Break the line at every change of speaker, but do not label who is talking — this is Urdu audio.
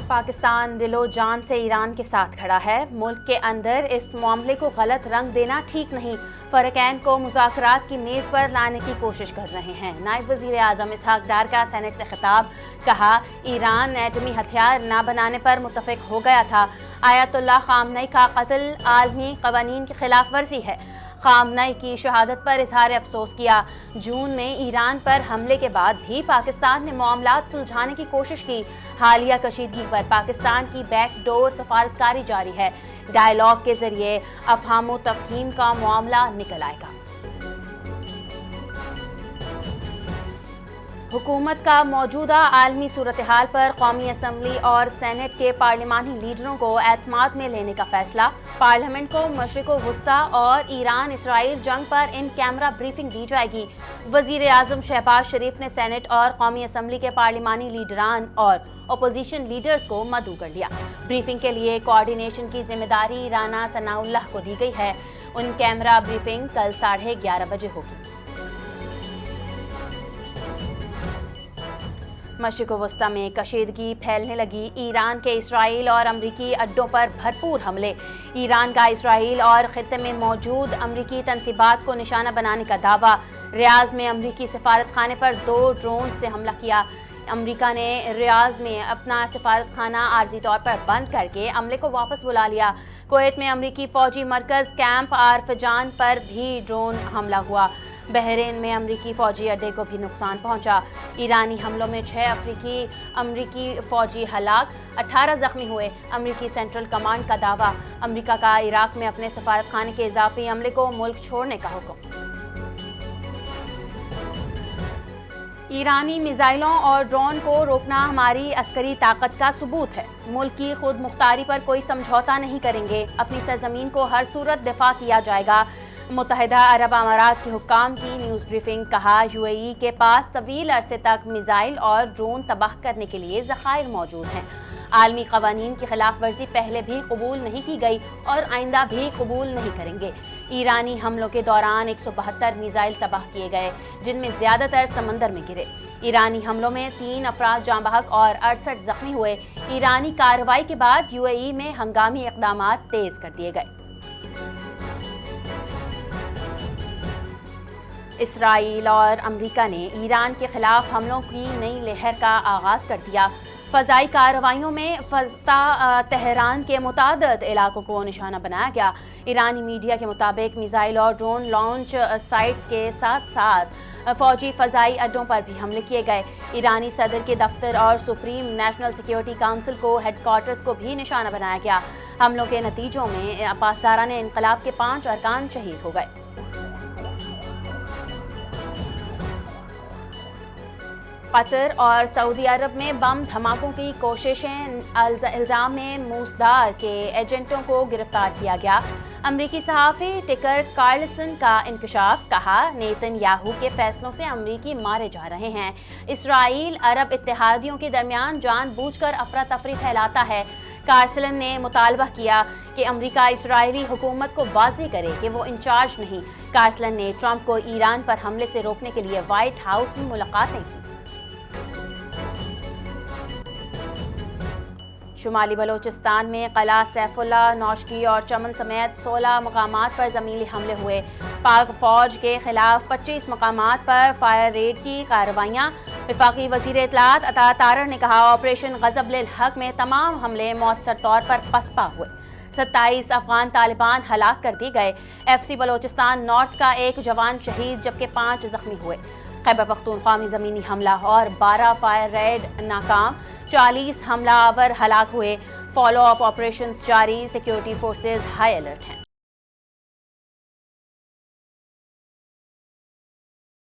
پاکستان دل و جان سے ایران کے ساتھ کھڑا ہے۔ ملک کے اندر اس معاملے کو غلط رنگ دینا ٹھیک نہیں۔ فریقین کو مذاکرات کی میز پر لانے کی کوشش کر رہے ہیں۔ نائب وزیر اعظم اسحاق ڈار کا سینٹ سے خطاب، کہا ایران ایٹمی ہتھیار نہ بنانے پر متفق ہو گیا تھا۔ آیت اللہ خامنئی کا قتل عالمی قوانین کی خلاف ورزی ہے۔ خامنئی کی شہادت پر اظہار افسوس کیا۔ جون میں ایران پر حملے کے بعد بھی پاکستان نے معاملات سلجھانے کی کوشش کی۔ حالیہ کشیدگی پر پاکستان کی بیک ڈور سفارتکاری جاری ہے۔ ڈائیلاگ کے ذریعے افہام و تفہیم کا معاملہ نکل آئے گا۔ حکومت کا موجودہ عالمی صورتحال پر قومی اسمبلی اور سینٹ کے پارلیمانی لیڈروں کو اعتماد میں لینے کا فیصلہ۔ پارلیمنٹ کو مشرق وسطی اور ایران اسرائیل جنگ پر ان کیمرہ بریفنگ دی جائے گی۔ وزیر اعظم شہباز شریف نے سینٹ اور قومی اسمبلی کے پارلیمانی لیڈران اور اپوزیشن لیڈرز کو مدعو کر لیا۔ بریفنگ کے لیے کوارڈینیشن کی ذمہ داری رانا ثناء اللہ کو دی گئی ہے۔ ان کیمرہ بریفنگ کل 11:30 بجے ہوگی۔ مشرق وسطی میں کشیدگی پھیلنے لگی۔ ایران کے اسرائیل اور امریکی اڈوں پر بھرپور حملے۔ ایران کا اسرائیل اور خطے میں موجود امریکی تنصیبات کو نشانہ بنانے کا دعویٰ۔ ریاض میں امریکی سفارت خانے پر 2 ڈرون سے حملہ کیا۔ امریکہ نے ریاض میں اپنا سفارت خانہ عارضی طور پر بند کر کے عملے کو واپس بلا لیا۔ کویت میں امریکی فوجی مرکز کیمپ آرفجان پر بھی ڈرون حملہ ہوا۔ بحرین میں امریکی فوجی اڈے کو بھی نقصان پہنچا۔ ایرانی حملوں میں 6 امریکی فوجی ہلاک، 18 زخمی ہوئے۔ امریکی سینٹرل کمانڈ کا دعویٰ۔ امریکہ کا عراق میں اپنے سفارت خانے کے اضافی عملے کو ملک چھوڑنے کا حکم۔ ایرانی میزائلوں اور ڈرون کو روکنا ہماری عسکری طاقت کا ثبوت ہے۔ ملک کی خود مختاری پر کوئی سمجھوتا نہیں کریں گے۔ اپنی سرزمین کو ہر صورت دفاع کیا جائے گا۔ متحدہ عرب امارات کے حکام کی نیوز بریفنگ، کہا UAE کے پاس طویل عرصے تک میزائل اور ڈرون تباہ کرنے کے لیے ذخائر موجود ہیں۔ عالمی قوانین کی خلاف ورزی پہلے بھی قبول نہیں کی گئی اور آئندہ بھی قبول نہیں کریں گے۔ ایرانی حملوں کے دوران 172 میزائل تباہ کیے گئے، جن میں زیادہ تر سمندر میں گرے۔ ایرانی حملوں میں 3 افراد جاں بحق اور 68 زخمی ہوئے۔ ایرانی کارروائی کے بعد UAE میں ہنگامی اقدامات تیز کر دیے گئے۔ اسرائیل اور امریکہ نے ایران کے خلاف حملوں کی نئی لہر کا آغاز کر دیا۔ فضائی کارروائیوں میں وسطی تہران کے متعدد علاقوں کو نشانہ بنایا گیا۔ ایرانی میڈیا کے مطابق میزائل اور ڈرون لانچ سائٹس کے ساتھ ساتھ فوجی فضائی اڈوں پر بھی حملے کیے گئے۔ ایرانی صدر کے دفتر اور سپریم نیشنل سیکیورٹی کونسل کو ہیڈ کوارٹرز کو بھی نشانہ بنایا گیا۔ حملوں کے نتیجوں میں پاسداران انقلاب کے 5 ارکان شہید ہو گئے۔ قطر اور سعودی عرب میں بم دھماکوں کی کوششیں، الزام میں موسادات کے ایجنٹوں کو گرفتار کیا گیا۔ امریکی صحافی ٹکر کارلسن کا انکشاف، کہا نیتن یاہو کے فیصلوں سے امریکی مارے جا رہے ہیں۔ اسرائیل عرب اتحادیوں کے درمیان جان بوجھ کر افراتفری پھیلاتا ہے۔ کارسلن نے مطالبہ کیا کہ امریکہ اسرائیلی حکومت کو واضح کرے کہ وہ انچارج نہیں۔ کارسلن نے ٹرمپ کو ایران پر حملے سے روکنے کے لیے وائٹ ہاؤس میں ملاقاتیں کی۔ شمالی بلوچستان میں قلعہ سیف اللہ، نوشکی اور چمن سمیت 16 مقامات پر زمینی حملے ہوئے۔ پاک فوج کے خلاف 25 مقامات پر فائر ریڈ کی کارروائیاں۔ وفاقی وزیر اطلاعات عطا تارڑ نے کہا آپریشن غضب للحق میں تمام حملے مؤثر طور پر پسپا ہوئے۔ 27 افغان طالبان ہلاک کر دیے گئے۔ FC بلوچستان نارتھ کا 1 جوان شہید جبکہ 5 زخمی ہوئے۔ خیبر پختونخوا میں زمینی حملہ اور 12 فائر ریڈ ناکام، 40 حملہ آور ہلاک ہوئے۔ فالو اپ آپریشنز جاری، سیکیورٹی فورسز ہائی الرٹ ہیں۔